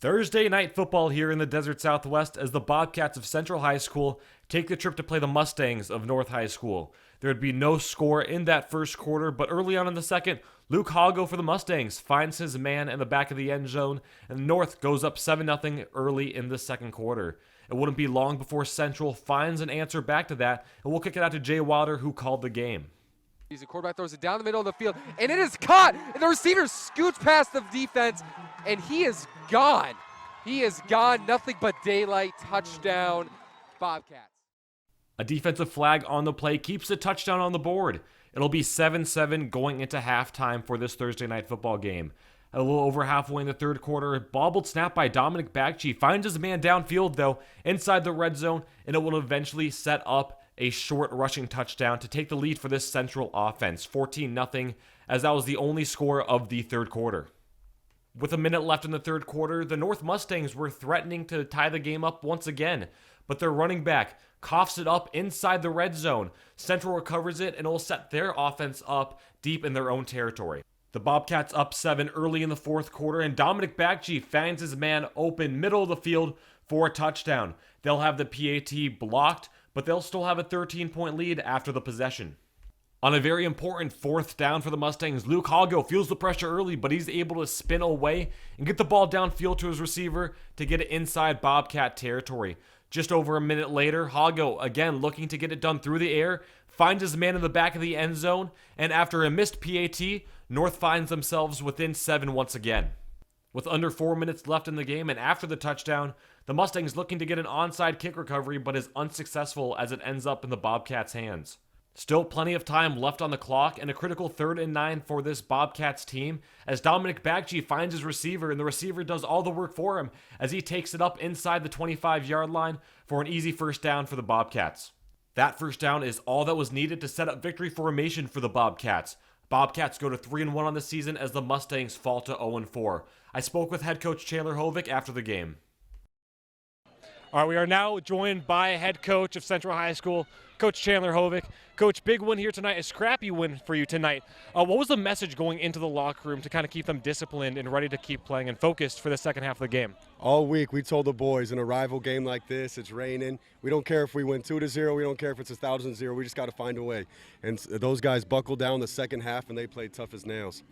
Thursday night football here in the Desert Southwest as the Bobcats of Central High School take the trip to play the Mustangs of North High School. There would be no score in that first quarter, but early on in the second, Luke Hoggo for the Mustangs finds his man in the back of the end zone, and North goes up 7-0 early in the second quarter. It wouldn't be long before Central finds an answer back to that, and we'll kick it out to Jay Wilder, who called the game. The quarterback throws it down the middle of the field, and it is caught, and the receiver scoots past the defense, and he is gone. He is gone. Nothing but daylight. Touchdown, Bobcats. A defensive flag on the play keeps the touchdown on the board. It'll be 7-7 going into halftime for this Thursday night football game. A little over halfway in the third quarter, a bobbled snap by Dominic Bagchi finds his man downfield, though, inside the red zone, and it will eventually set up a short rushing touchdown to take the lead for this Central offense, 14-0, as that was the only score of the third quarter. With a minute left in the third quarter, the North Mustangs were threatening to tie the game up once again, but their running back coughs it up inside the red zone. Central recovers it and will set their offense up deep in their own territory. The Bobcats up 7 early in the fourth quarter, and Dominic Bagchi finds his man open middle of the field for a touchdown. They'll have the PAT blocked, but they'll still have a 13-point lead after the possession. On a very important fourth down for the Mustangs, Luke Hoggo feels the pressure early, but he's able to spin away and get the ball downfield to his receiver to get it inside Bobcat territory. Just over a minute later, Hoggo, again looking to get it done through the air, finds his man in the back of the end zone, and after a missed PAT, North finds themselves within 7 once again. With under 4 minutes left in the game and after the touchdown, the Mustangs looking to get an onside kick recovery, but is unsuccessful as it ends up in the Bobcats' hands. Still plenty of time left on the clock and a critical 3rd and 9 for this Bobcats team as Dominic Bagchi finds his receiver, and the receiver does all the work for him as he takes it up inside the 25-yard line for an easy first down for the Bobcats. That first down is all that was needed to set up victory formation for the Bobcats. Bobcats go to 3-1 on the season as the Mustangs fall to 0-4. I spoke with head coach Chandler Hovick after the game. All right, we are now joined by head coach of Central High School, Coach Chandler Hovick. Coach, big win here tonight, a scrappy win for you tonight. What was the message going into the locker room to kind of keep them disciplined and ready to keep playing and focused for the second half of the game? All week we told the boys in a rival game like this, it's raining. We don't care if we win 2-0. We don't care if it's 1,000-0. We just got to find a way. And those guys buckled down the second half and they played tough as nails.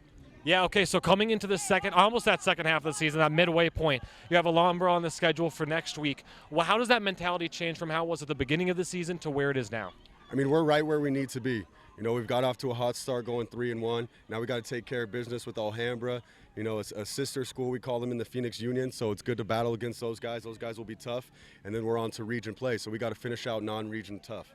Yeah, okay, so coming into the almost that second half of the season, that midway point, you have Alhambra on the schedule for next week. Well, how does that mentality change from how it was at the beginning of the season to where it is now? I mean, we're right where we need to be. You know, we've got off to a hot start going 3-1. Now we got to take care of business with Alhambra. You know, it's a sister school, we call them in the Phoenix Union, so it's good to battle against those guys. Those guys will be tough, and then we're on to region play, so we got to finish out non-region tough.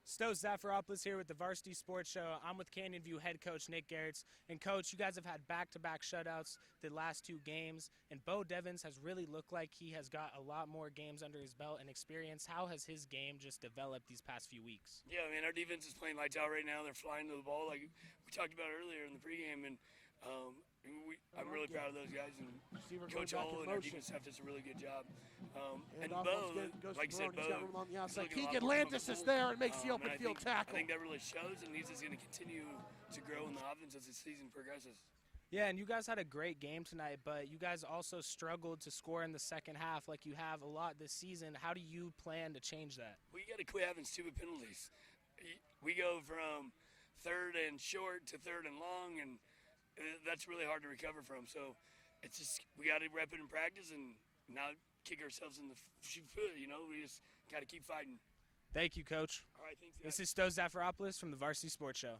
Sto Zafiropoulos here with the Varsity Sports Show. I'm with Canyon View head coach Nick Garretts. And coach, you guys have had back-to-back shutouts the last 2 games, and Bo Devins has really looked like he has got a lot more games under his belt and experience. How has his game just developed these past few weeks? Yeah, I mean, our defense is playing lights out right now. They're flying to the ball like we talked about earlier in the pregame, and I'm really proud of those guys, and Coach Hull and our defense staff does a really good job. And Bo, like I said, Keegan Lantis is there and makes the open field tackle. I think that really shows, and he's just going to continue to grow in the offense as the season progresses. Yeah, and you guys had a great game tonight, but you guys also struggled to score in the second half like you have a lot this season. How do you plan to change that? We got to quit having stupid penalties. We go from 3rd and short to 3rd and long, and that's really hard to recover from. So it's just we got to rep it in practice and not kick ourselves in the foot. You know, we just got to keep fighting. Thank you, Coach. All right, thanks. This is Sto Zafiropoulos from the Varsity Sports Show.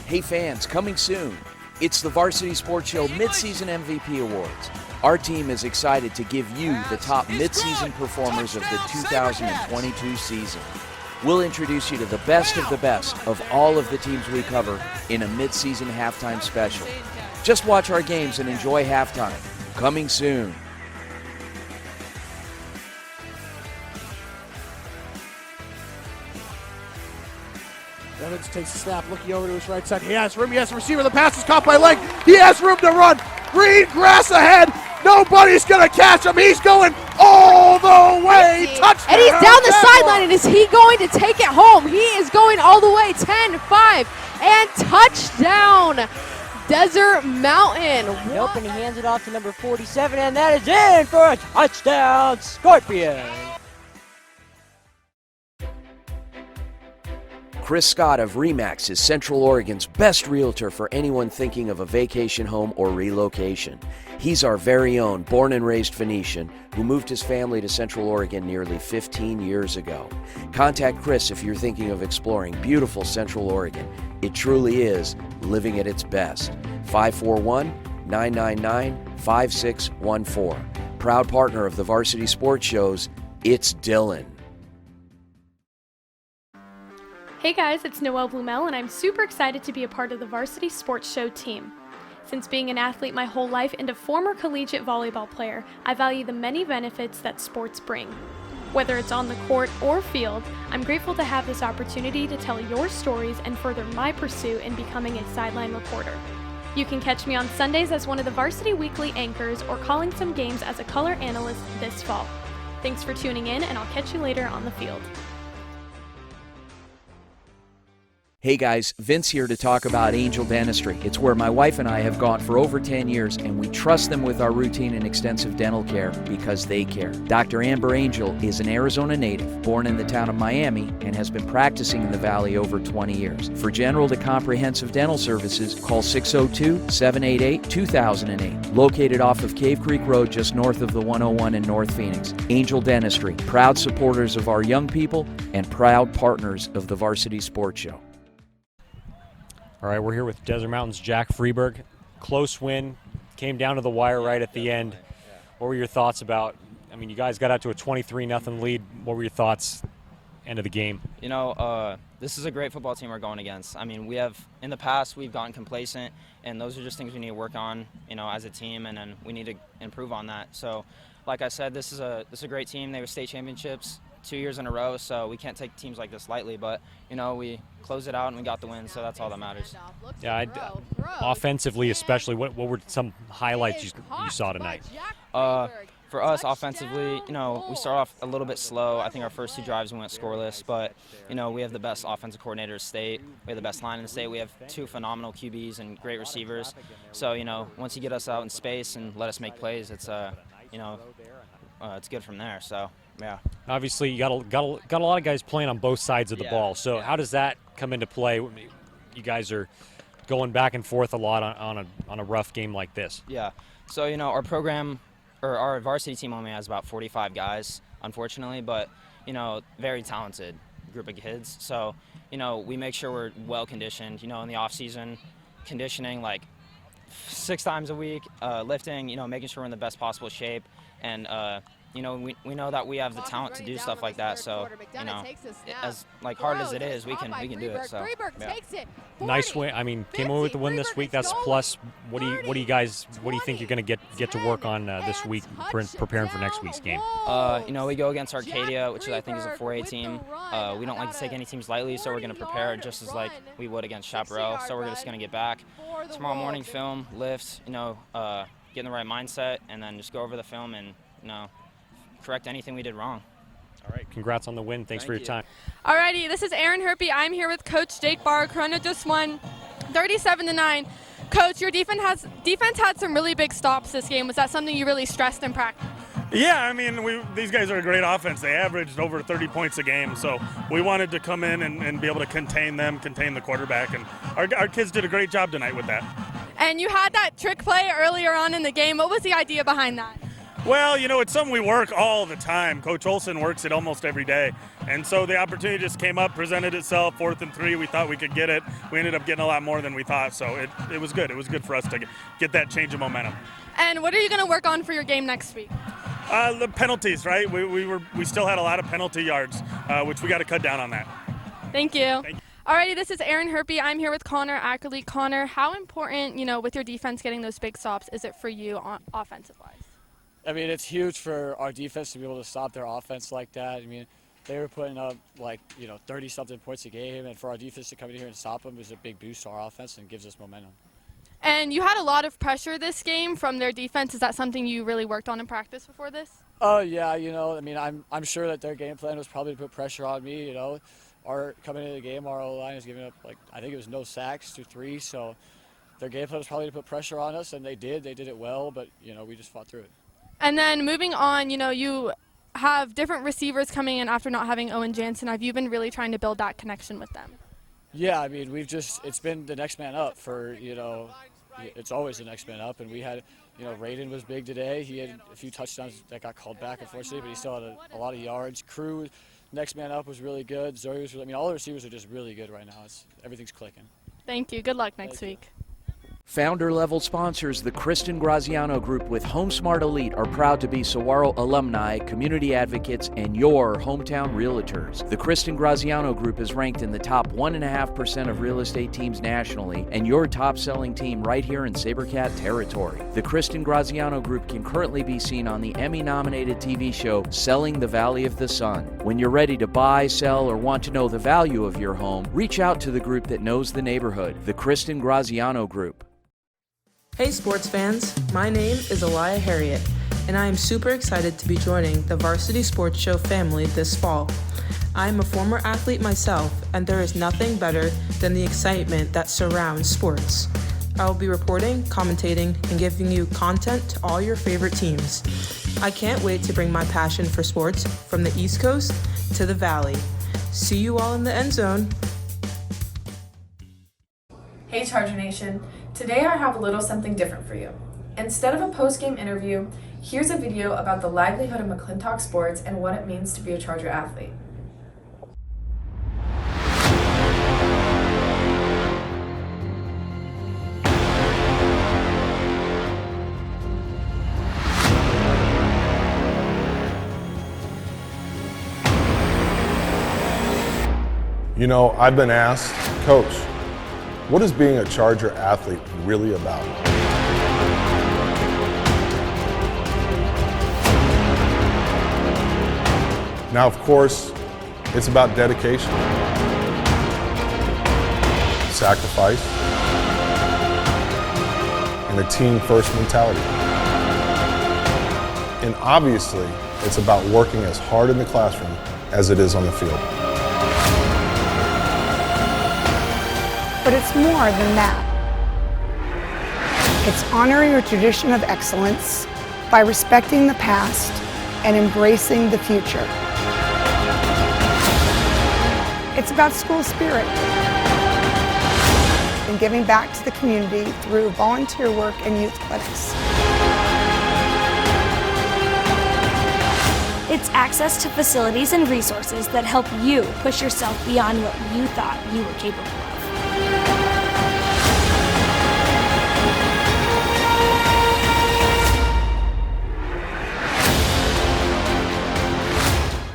Hey fans, coming soon. It's the Varsity Sports Show Midseason MVP Awards. Our team is excited to give you the top midseason performers of the 2022 season. We'll introduce you to the best of all of the teams we cover in a midseason halftime special. Just watch our games and enjoy halftime. Coming soon. Evans takes a snap, looking over to his right side. He has room, he has a receiver, the pass is caught by Leg. He has room to run. Green grass ahead. Nobody's going to catch him. He's going all the way. Touchdown. And he's down the sideline, and is he going to take it home? He is going all the way, 10-5. and touchdown, Desert Mountain. Nope, and he hands it off to number 47, and that is in for a touchdown, Scorpion. Chris Scott of RE/MAX is Central Oregon's best realtor for anyone thinking of a vacation home or relocation. He's our very own born and raised Phoenician who moved his family to Central Oregon nearly 15 years ago. Contact Chris if you're thinking of exploring beautiful Central Oregon. It truly is living at its best. 541-999-5614. Proud partner of the Varsity Sports Shows, it's Dylan. Hey guys, it's Noelle Blumel, and I'm super excited to be a part of the Varsity Sports Show team. Since being an athlete my whole life and a former collegiate volleyball player, I value the many benefits that sports bring. Whether it's on the court or field, I'm grateful to have this opportunity to tell your stories and further my pursuit in becoming a sideline reporter. You can catch me on Sundays as one of the Varsity Weekly anchors or calling some games as a color analyst this fall. Thanks for tuning in, and I'll catch you later on the field. Hey guys, Vince here to talk about Angel Dentistry. It's where my wife and I have gone for over 10 years, and we trust them with our routine and extensive dental care because they care. Dr. Amber Angel is an Arizona native, born in the town of Miami, and has been practicing in the Valley over 20 years. For general to comprehensive dental services, call 602-788-2008. Located off of Cave Creek Road just north of the 101 in North Phoenix. Angel Dentistry, proud supporters of our young people and proud partners of the Varsity Sports Show. All right, we're here with Desert Mountain's Jack Freeberg. Close win, came down to the wire right at the end. What were your thoughts about, I mean, you guys got out to a 23-0 lead. What were your thoughts end of the game? You know, this is a great football team we're going against. I mean, in the past, we've gotten complacent, and those are just things we need to work on, you know, as a team, and then we need to improve on that. So, like I said, this is a great team. They were state championships 2 years in a row, so we can't take teams like this lightly, but you know, we closed it out and we got the win, so that's all that matters. Yeah, offensively especially, what were some highlights you saw tonight? For us offensively, you know, we start off a little bit slow. I think our first two drives we went scoreless, but you know, we have the best offensive coordinator in the state. We have the best line in the state. We have two phenomenal QBs and great receivers. So you know, once you get us out in space and let us make plays, it's you know, it's good from there. So. Yeah. Obviously, you got a lot of guys playing on both sides of the ball. So how does that come into play? You guys are going back and forth a lot on a rough game like this. Yeah. So you know, our program or our varsity team only has about 45 guys, unfortunately, but you know, very talented group of kids. So you know, we make sure we're well conditioned. You know, in the off season, conditioning like 6 times a week, lifting. You know, making sure we're in the best possible shape, and you know, we know that we have the talent to do stuff like that. So, you know, as like hard as it is, we can do it. So, yeah. Nice win. I mean, came away with the win this week. That's plus. What do you think you're going to get to work on this week, preparing for next week's game? You know, we go against Arcadia, which I think is a 4A team. We don't like to take any teams lightly, so we're going to prepare just as like we would against Chaparral. So we're just going to get back tomorrow morning, film, lift. You know, get in the right mindset, and then just go over the film and you know, correct anything we did wrong. All right, congrats on the win. Thanks for your time. Alrighty, this is Aaron Herpy. I'm here with Coach Jake Barr. Corona just won 37-9. Coach, your defense had some really big stops this game. Was that something you really stressed in practice? Yeah, I mean, these guys are a great offense. They averaged over 30 points a game, so we wanted to come in and be able to contain the quarterback, and our kids did a great job tonight with that. And you had that trick play earlier on in the game. What was the idea behind that? Well, you know, it's something we work all the time. Coach Olson works it almost every day. And so the opportunity just came up, presented itself, 4th and 3. We thought we could get it. We ended up getting a lot more than we thought. So it was good. It was good for us to get that change of momentum. And what are you going to work on for your game next week? The penalties, right? We still had a lot of penalty yards, which we got to cut down on that. Thank you. Alrighty, this is Aaron Herpy. I'm here with Connor Ackerley. Connor, how important, you know, with your defense getting those big stops, is it for you offensive-wise? I mean, it's huge for our defense to be able to stop their offense like that. I mean, they were putting up like, you know, 30-something points a game, and for our defense to come in here and stop them is a big boost to our offense and gives us momentum. And you had a lot of pressure this game from their defense. Is that something you really worked on in practice before this? Oh, yeah, you know, I mean, I'm sure that their game plan was probably to put pressure on me, you know. coming into the game, our O-line is giving up, I think it was no sacks through 3, so their game plan was probably to put pressure on us, and they did. They did it well, but, we just fought through it. And then moving on, you have different receivers coming in after not having Owen Jansen. Have you been really trying to build that connection with them? Yeah, I mean, it's been the next man up for, it's always the next man up, and we had, Raiden was big today. He had a few touchdowns that got called back, unfortunately, but he still had a lot of yards. Crew, next man up, was really good. Zoe was all the receivers are just really good right now. Everything's clicking. Thank you. Good luck next week. Founder-level sponsors, the Kristen Graziano Group with HomeSmart Elite, are proud to be Saguaro alumni, community advocates, and your hometown realtors. The Kristen Graziano Group is ranked in the top 1.5% of real estate teams nationally, and your top-selling team right here in SaberCat territory. The Kristen Graziano Group can currently be seen on the Emmy-nominated TV show Selling the Valley of the Sun. When you're ready to buy, sell, or want to know the value of your home, reach out to the group that knows the neighborhood, the Kristen Graziano Group. Hey sports fans, my name is Elia Harriet, and I am super excited to be joining the Varsity Sports Show family this fall. I am a former athlete myself, and there is nothing better than the excitement that surrounds sports. I will be reporting, commentating, and giving you content to all your favorite teams. I can't wait to bring my passion for sports from the East Coast to the Valley. See you all in the end zone. Hey Charger Nation, today I have a little something different for you. Instead of a post-game interview, here's a video about the livelihood of McClintock sports and what it means to be a Charger athlete. I've been asked, Coach, what is being a Charger athlete really about? Now, of course, it's about dedication, sacrifice, and a team-first mentality. And obviously, it's about working as hard in the classroom as it is on the field. But it's more than that. It's honoring a tradition of excellence by respecting the past and embracing the future. It's about school spirit and giving back to the community through volunteer work and youth clinics. It's access to facilities and resources that help you push yourself beyond what you thought you were capable of.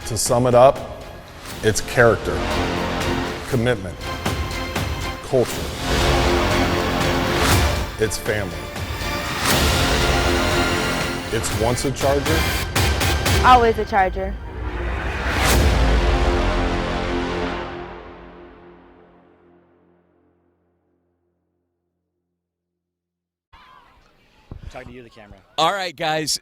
To sum it up, it's character, commitment, culture, it's family. It's once a Charger, always a Charger. Talking to you, the camera. All right, guys.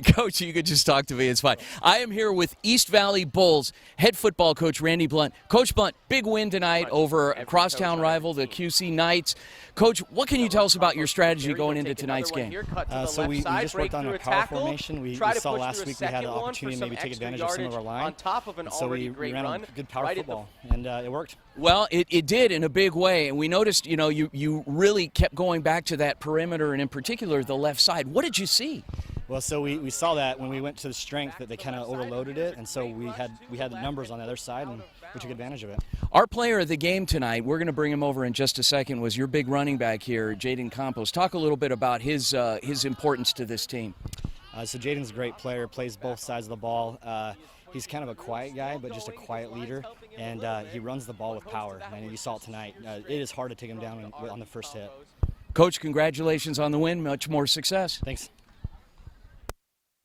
Coach, you could just talk to me. It's fine. I am here with East Valley Bulls head football coach Randy Blunt. Coach Blunt, big win tonight over a crosstown rival, the QC Knights. Coach, what can you tell us about your strategy going into tonight's game? So we just worked on a power formation. We saw last week we had an opportunity to maybe take advantage of some of our line. So we ran a good power football, and it worked. Well, it did in a big way, and we noticed, you really kept going back to that perimeter, and in particular the left side. What did you see? Well, so we saw that when we went to the strength that they kind of overloaded it, and so we had the numbers on the other side, and we took advantage of it. Our player of the game tonight, we're going to bring him over in just a second, was your big running back here, Jaden Campos. Talk a little bit about his importance to this team. So Jaden's a great player, plays both sides of the ball. He's kind of a quiet guy, but just a quiet leader, and he runs the ball with power. And you saw it tonight. It is hard to take him down on the first hit. Coach, congratulations on the win. Much more success. Thanks.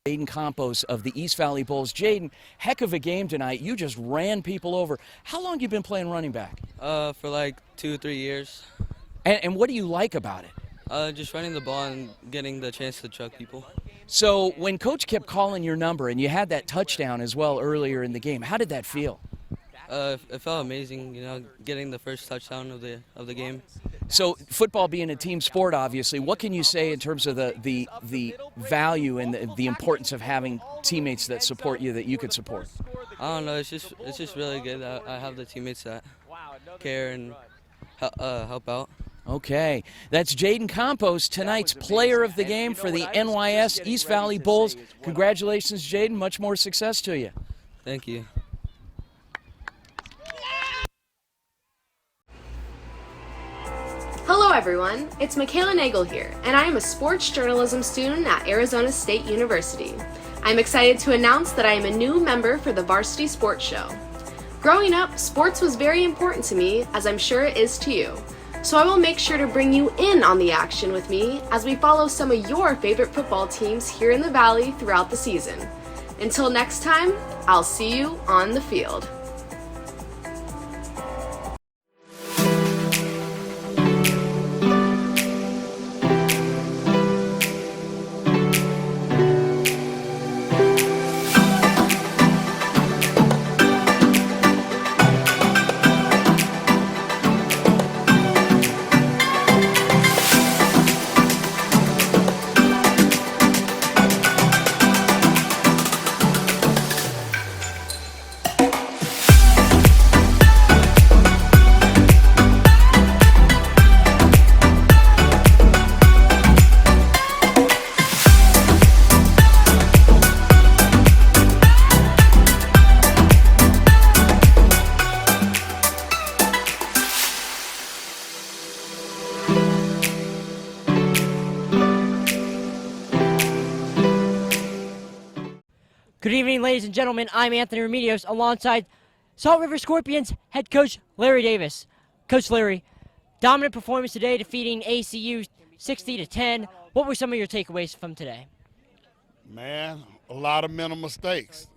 Jaden Campos of the East Valley Bulls. Jaden, heck of a game tonight. You just ran people over. How long have you been playing running back? For like 2 or 3 years. And what do you like about it? Just running the ball and getting the chance to chuck people. So when Coach kept calling your number and you had that touchdown as well earlier in the game, how did that feel? It felt amazing, getting the first touchdown of the game. So football being a team sport, obviously, what can you say in terms of the value and the importance of having teammates that support you that you could support? I don't know. It's just really good that I have the teammates that care and help out. Okay, that's Jaden Campos, tonight's player of the game for the NYS East Valley Bulls. Congratulations, Jaden. Much more success to you. Thank you. Hello everyone, it's Michaela Nagel here, and I am a sports journalism student at Arizona State University. I'm excited to announce that I am a new member for the Varsity Sports Show. Growing up, sports was very important to me, as I'm sure it is to you. So I will make sure to bring you in on the action with me as we follow some of your favorite football teams here in the Valley throughout the season. Until next time, I'll see you on the field. Good evening, ladies and gentlemen. I'm Anthony Remedios alongside Salt River Scorpions head coach Larry Davis. Coach Larry, dominant performance today, defeating ACU 60-10. What were some of your takeaways from today? Man, a lot of mental mistakes.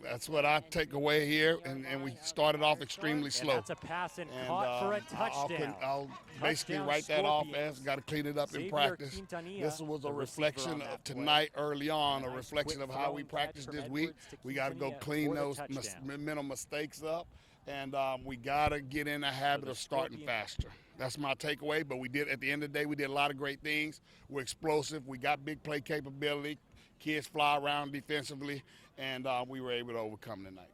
That's what I take away here, and we started off extremely slow. That's a pass and caught for a touchdown. I'll basically write that off as got to clean it up in practice. This was a reflection of tonight early on, a reflection of how we practiced this week. We got to go clean those mental mistakes up, and we got to get in the habit of starting faster. That's my takeaway, but we did, at the end of the day, we did a lot of great things. We're explosive. We got big play capability. Kids fly around defensively, and we were able to overcome tonight.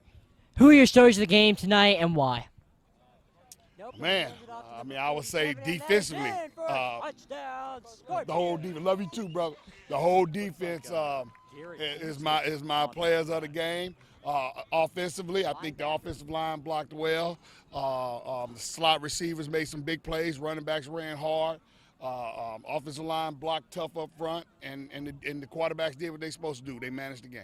Who are your stories of the game tonight and why? Man, I would say defensively, the whole defense. Love you too, brother. The whole defense is my players of the game. Offensively, I think the offensive line blocked well. Slot receivers made some big plays. Running backs ran hard. Offensive line blocked tough up front, and the quarterbacks did what they're supposed to do. They managed the game.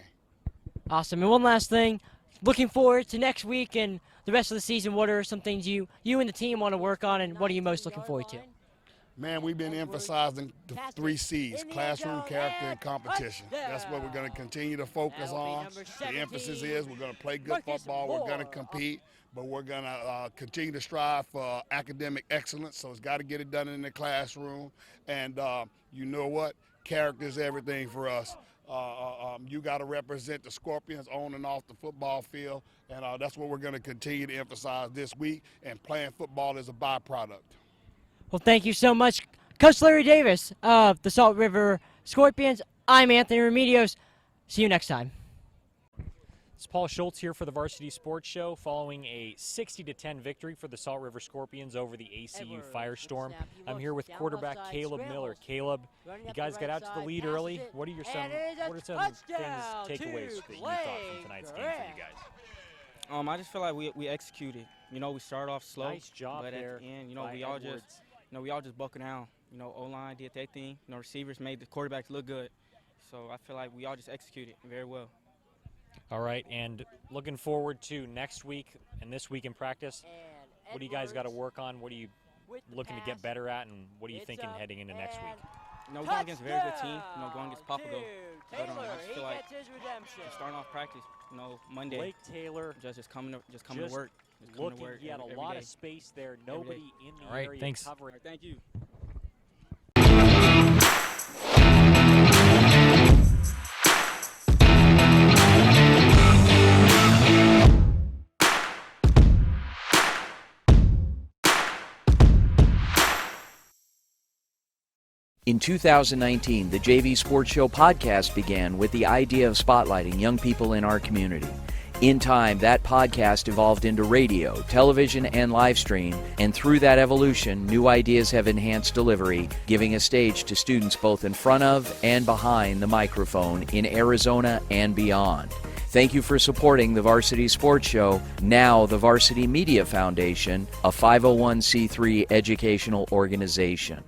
Awesome. And one last thing, looking forward to next week and the rest of the season, what are some things you and the team want to work on, and what are you most looking forward to? Man, we've been emphasizing the 3 C's, classroom, character, and competition. That's what we're going to continue to focus on. The emphasis is we're going to play good football, we're going to compete, but we're going to continue to strive for academic excellence, so it's got to get it done in the classroom. And you know what? Character is everything for us. You got to represent the Scorpions on and off the football field, and that's what we're going to continue to emphasize this week, and playing football is a byproduct. Well, thank you so much, Coach Larry Davis of the Salt River Scorpions. I'm Anthony Remedios. See you next time. It's Paul Schultz here for the Varsity Sports Show, following a 60-10 victory for the Salt River Scorpions over the ACU Firestorm. I'm here with quarterback Caleb Miller. Caleb, you guys got out to the lead early. What are some takeaways that you thought from tonight's game for you guys? I just feel like we executed. We started off slow. Nice job but there. At the end, we all just buckled down. O-line did their thing. Receivers made the quarterbacks look good. So I feel like we all just executed very well. All right, and looking forward to next week and this week in practice, what do you guys got to work on? What are you looking to get better at, and what are you thinking heading into next week? We're going against a very good team. Going against Papago. But I just feel like we're starting off practice. Monday. Blake Taylor just coming to work. Looking, he had a lot of space there. Nobody in the area thanks. All Covering. right, thank you. In 2019, the JV Sports Show podcast began with the idea of spotlighting young people in our community. In time, that podcast evolved into radio, television, and live stream, and through that evolution, new ideas have enhanced delivery, giving a stage to students both in front of and behind the microphone in Arizona and beyond. Thank you for supporting the Varsity Sports Show, now the Varsity Media Foundation, a 501c3 educational organization.